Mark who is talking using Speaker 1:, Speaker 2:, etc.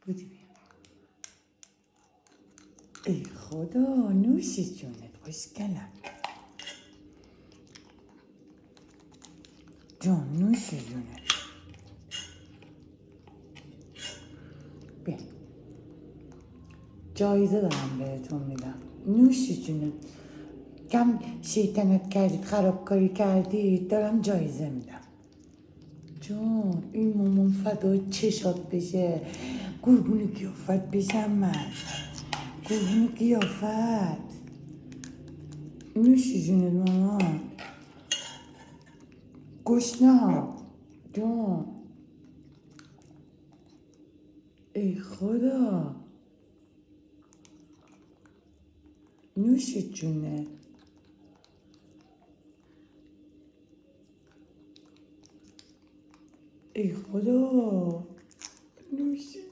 Speaker 1: بودی بیا. ای خدا نوشی جونت خوشگلم جان نوشی جونت بیا جایزه دارم بهتون میدم نوشی جونت کم شیطنت کردید خرابکاری کردید دارم جایزه میدم جون این مامان فدای چشات بشه قربون قیافت بشم من قربون قیافت نوشی جونت مامان گشنه جون ای خدا نوشی جونه ای خدا نوشی